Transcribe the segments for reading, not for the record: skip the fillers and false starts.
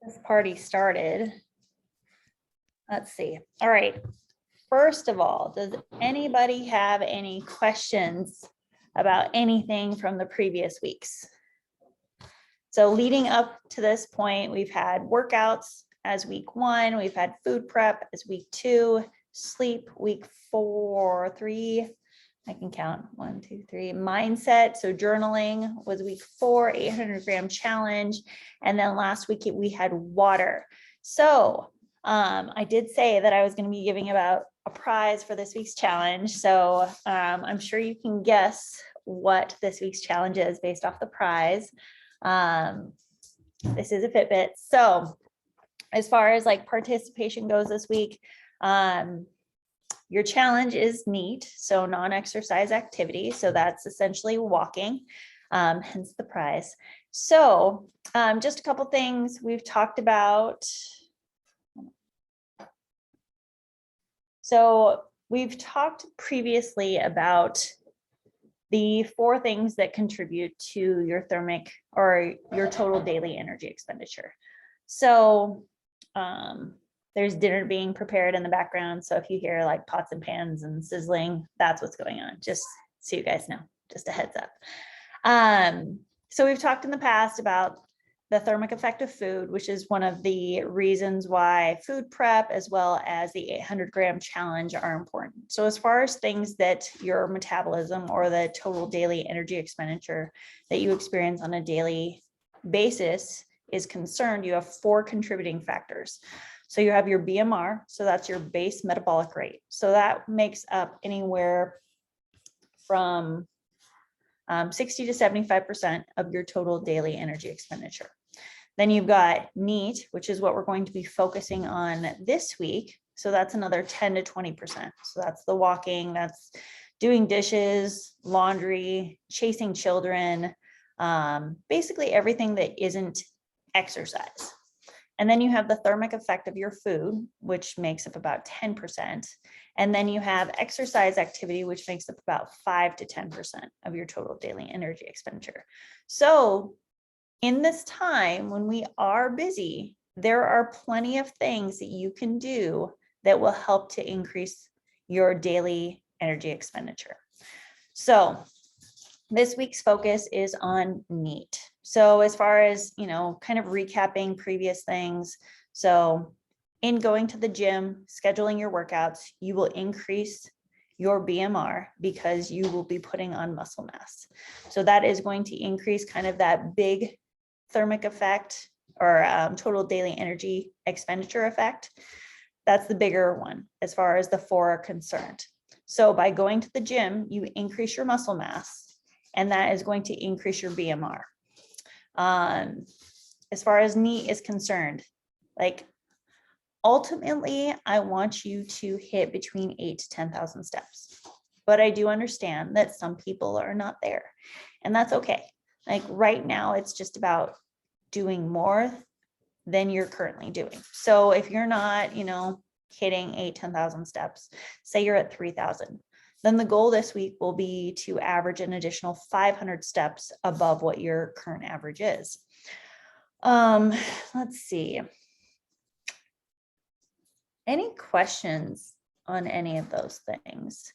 This party started. Let's see. All right. First of all, does anybody have any questions about anything from the previous weeks? So leading up to this point, we've had workouts as week 1, we've had food prep as week 2, sleep week 4, 3, I can count 1, 2, 3, mindset. So journaling was week 4, 800-gram challenge. And then last week we had water. So I did say that I was going to be giving about a prize for this week's challenge. So I'm sure you can guess what this week's challenge is based off the prize. This is a Fitbit. So as far as like participation goes this week, your challenge is NEAT, so non-exercise activity. So that's essentially walking, hence the prize. So just a couple things we've talked about. So we've talked previously about the 4 things that contribute to your thermic or your total daily energy expenditure. So there's dinner being prepared in the background. So if you hear like pots and pans and sizzling, that's what's going on. Just so you guys know, just a heads up. So we've talked in the past about the thermic effect of food, which is one of the reasons why food prep as well as the 800-gram challenge are important. So as far as things that your metabolism or the total daily energy expenditure that you experience on a daily basis is concerned, you have 4 contributing factors. So you have your BMR, so that's your base metabolic rate. So that makes up anywhere from 60 to 75% of your total daily energy expenditure. Then you've got NEAT, which is what we're going to be focusing on this week. So that's another 10 to 20%. So that's the walking, that's doing dishes, laundry, chasing children, basically everything that isn't exercise. And then you have the thermic effect of your food, which makes up about 10%. And then you have exercise activity, which makes up about 5 to 10% of your total daily energy expenditure. So in this time when we are busy, there are plenty of things that you can do that will help to increase your daily energy expenditure. So this week's focus is on NEAT. So as far as, kind of recapping previous things. So in going to the gym, scheduling your workouts, you will increase your BMR because you will be putting on muscle mass. So that is going to increase kind of that big thermic effect or total daily energy expenditure effect. That's the bigger one as far as the 4 are concerned. So by going to the gym, you increase your muscle mass, and that is going to increase your BMR. As far as NEAT is concerned, like ultimately, I want you to hit between 8,000 to 10,000 steps. But I do understand that some people are not there, and that's okay. Like right now, it's just about doing more than you're currently doing. So if you're not, hitting 8,000, 10,000 steps, say you're at 3,000, then the goal this week will be to average an additional 500 steps above what your current average is. Let's see. Any questions on any of those things?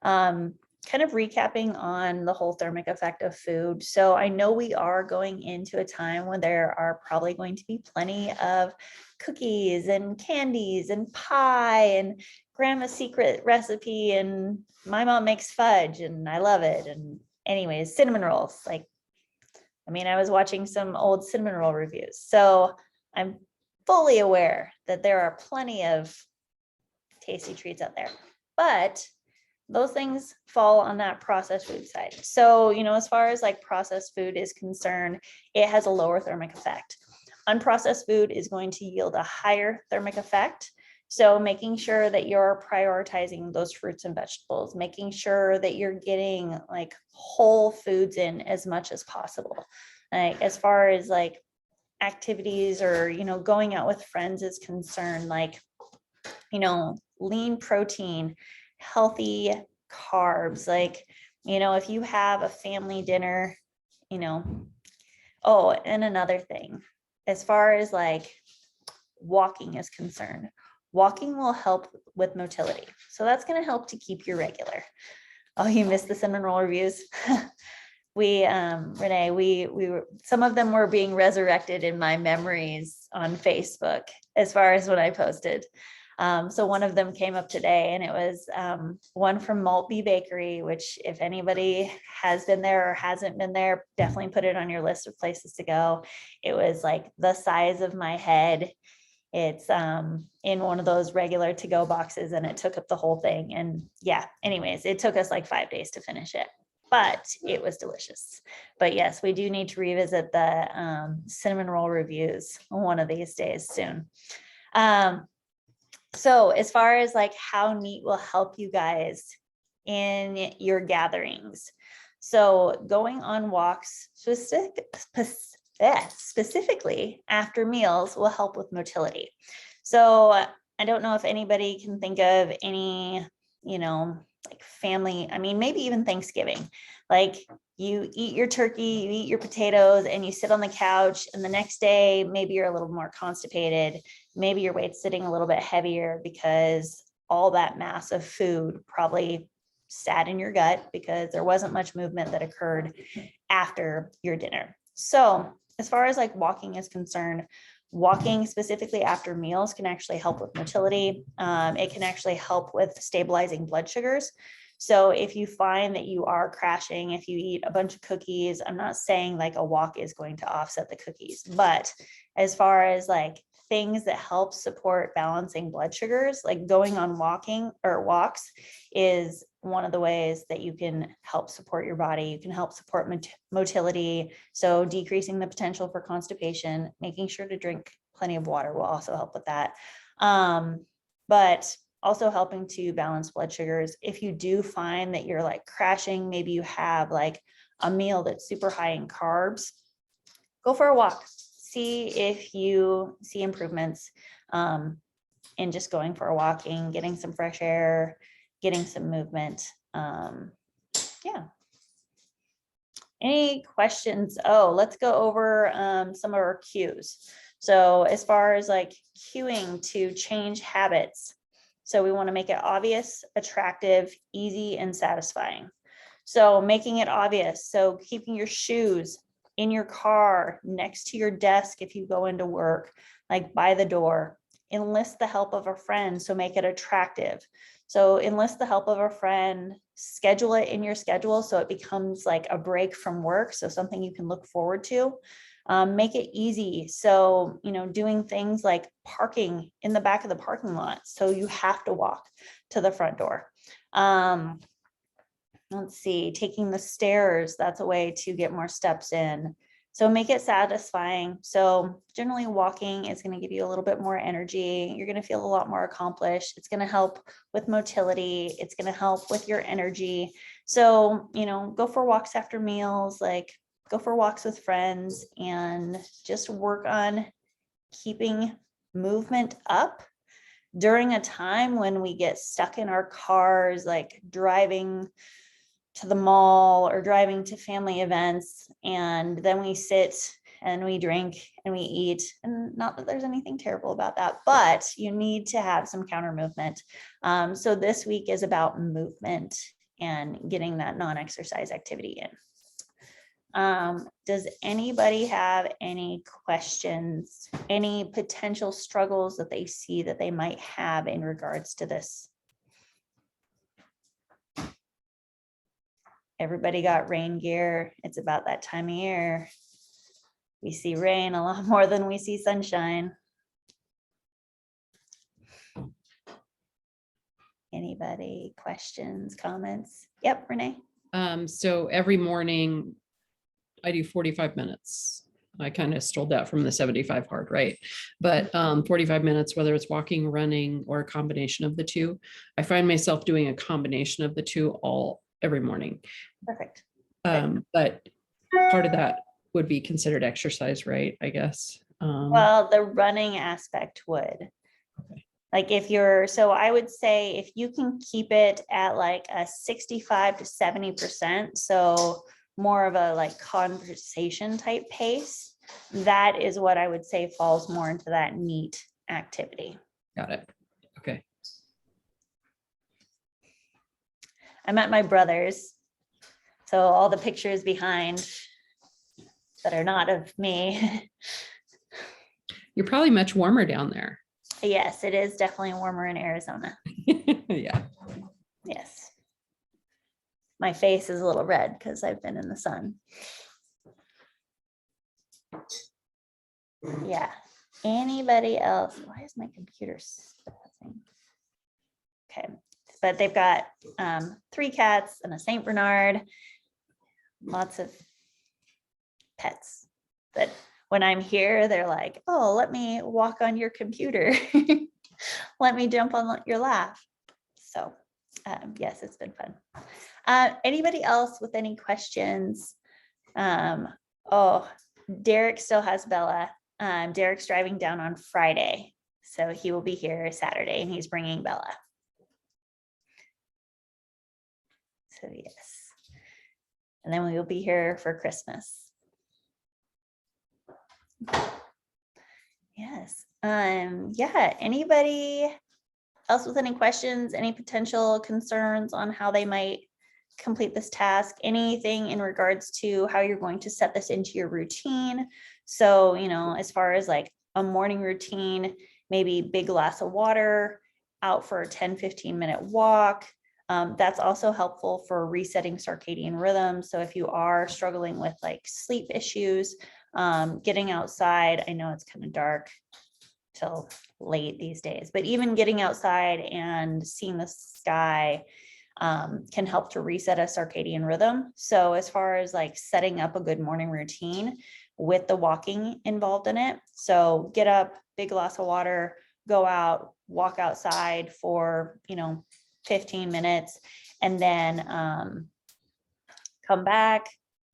Kind of recapping on the whole thermic effect of food. So I know we are going into a time when there are probably going to be plenty of cookies and candies and pie and grandma's secret recipe, and my mom makes fudge and I love it. And anyways, cinnamon rolls. I was watching some old cinnamon roll reviews. So I'm fully aware that there are plenty of tasty treats out there, but those things fall on that processed food side. So, as far as like processed food is concerned, it has a lower thermic effect. Unprocessed food is going to yield a higher thermic effect. So making sure that you're prioritizing those fruits and vegetables, making sure that you're getting like whole foods in as much as possible. Like as far as like activities or, going out with friends is concerned, like, lean protein, healthy carbs, like, if you have a family dinner, oh, and another thing as far as like walking is concerned, walking will help with motility. So that's going to help to keep you regular. Oh, you missed the cinnamon roll reviews. We, Renee, we were, some of them were being resurrected in my memories on Facebook as far as what I posted. So one of them came up today, and it was one from Maltby Bakery, which if anybody has been there or hasn't been there, definitely put it on your list of places to go. It was like the size of my head. It's in one of those regular to-go boxes, and it took up the whole thing. And yeah, anyways, it took us like 5 days to finish it, but it was delicious. But yes, we do need to revisit the cinnamon roll reviews one of these days soon. So as far as like how neat will help you guys in your gatherings. So going on walks specifically after meals will help with motility. So I don't know if anybody can think of any, like family, I mean, maybe even Thanksgiving, like you eat your turkey, you eat your potatoes, and you sit on the couch, and the next day, maybe you're a little more constipated. Maybe your weight's sitting a little bit heavier because all that mass of food probably sat in your gut because there wasn't much movement that occurred after your dinner. So as far as like walking is concerned, walking specifically after meals can actually help with motility. It can actually help with stabilizing blood sugars. So if you find that you are crashing, if you eat a bunch of cookies, I'm not saying like a walk is going to offset the cookies, but as far as like things that help support balancing blood sugars, like going on walks is one of the ways that you can help support your body. You can help support motility. So decreasing the potential for constipation, making sure to drink plenty of water will also help with that. But also helping to balance blood sugars. If you do find that you're like crashing, maybe you have like a meal that's super high in carbs, go for a walk. See if you see improvements in just going for a walking, getting some fresh air, getting some movement. Yeah. Any questions? Oh, let's go over some of our cues. So as far as like cueing to change habits, so we want to make it obvious, attractive, easy, and satisfying. So making it obvious. So keeping your shoes in your car, next to your desk if you go into work, like by the door. Enlist the help of a friend, so make it attractive. So enlist the help of a friend, schedule it in your schedule so it becomes like a break from work, so something you can look forward to. Make it easy. So, doing things like parking in the back of the parking lot, so you have to walk to the front door. Let's see, taking the stairs, that's a way to get more steps in. So make it satisfying. So generally walking is going to give you a little bit more energy. You're going to feel a lot more accomplished. It's going to help with motility. It's going to help with your energy. So, go for walks after meals, like go for walks with friends, and just work on keeping movement up during a time when we get stuck in our cars, like driving to the mall or driving to family events, and then we sit and we drink and we eat. And not that there's anything terrible about that, but you need to have some counter movement. So this week is about movement and getting that non-exercise activity in. Does anybody have any questions, any potential struggles that they see that they might have in regards to this? Everybody got rain gear. It's about that time of year. We see rain a lot more than we see sunshine. Anybody, questions, comments? Yep, Renee. So every morning I do 45 minutes. I kind of stole that from the 75 hard, right? But 45 minutes, whether it's walking, running, or a combination of the two. I find myself doing a combination of the two every morning. Perfect. But part of that would be considered exercise, right? I guess. Well, the running aspect would. Okay. Like so I would say if you can keep it at like a 65 to 70%, so more of a like conversation type pace, that is what I would say falls more into that neat activity. Got it. Okay. I'm at my brother's, so all the pictures behind that are not of me. You're probably much warmer down there. Yes, it is definitely warmer in Arizona. Yeah. Yes. My face is a little red because I've been in the sun. Yeah. Anybody else? Why is my computer spazzing? Okay. But they've got 3 cats and a Saint Bernard. Lots of pets. But when I'm here, they're like, oh, let me walk on your computer. Let me jump on your lap. So yes, it's been fun. Anybody else with any questions? Oh, Derek still has Bella. Derek's driving down on Friday, so he will be here Saturday, and he's bringing Bella. So yes, and then we will be here for Christmas. Yes. Yeah. Anybody else with any questions? Any potential concerns on how they might complete this task? Anything in regards to how you're going to set this into your routine? So, you know, as far as like a morning routine, maybe big glass of water, out for a 10-15 minute walk. That's also helpful for resetting circadian rhythm. So if you are struggling with like sleep issues, getting outside, I know it's kind of dark till late these days, but even getting outside and seeing the sky can help to reset a circadian rhythm. So as far as like setting up a good morning routine with the walking involved in it, so get up, big glass of water, go out, walk outside for, 15 minutes, and then come back.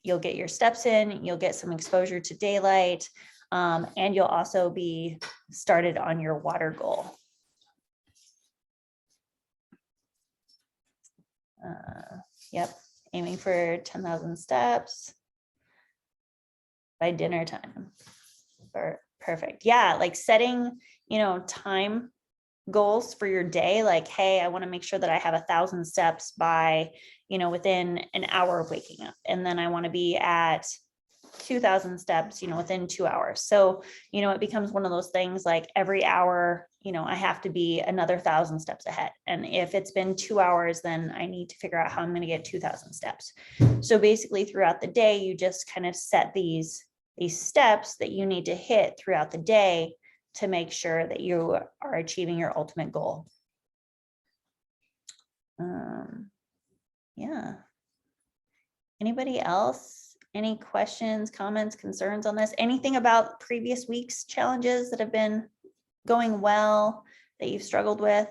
You'll get your steps in, you'll get some exposure to daylight, and you'll also be started on your water goal. Yep, aiming for 10,000 steps by dinner time. Perfect. Yeah, like setting, time goals for your day, like, hey, I want to make sure that I have 1,000 steps by, within an hour of waking up. And then I want to be at 2,000 steps, within 2 hours. So, it becomes one of those things like every hour, I have to be another 1,000 steps ahead. And if it's been 2 hours, then I need to figure out how I'm going to get 2,000 steps. So basically throughout the day, you just kind of set these steps that you need to hit throughout the day to make sure that you are achieving your ultimate goal. Yeah. Anybody else? Any questions, comments, concerns on this? Anything about previous week's challenges that have been going well that you've struggled with?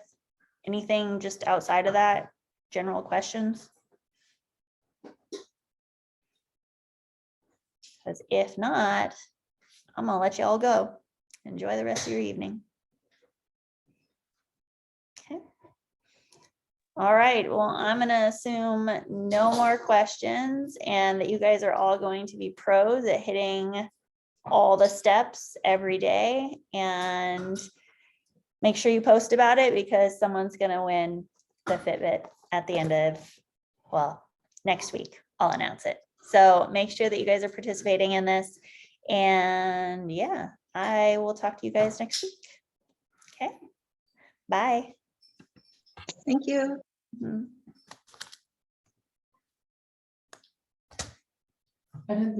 Anything just outside of that? General questions? Because if not, I'm gonna let you all go. Enjoy the rest of your evening. Okay. All right, well, I'm gonna assume no more questions and that you guys are all going to be pros at hitting all the steps every day, and make sure you post about it because someone's gonna win the Fitbit at the end of, well, next week. I'll announce it. So make sure that you guys are participating in this, and yeah, I will talk to you guys next week. Okay, bye. Thank you. Mhm. I didn't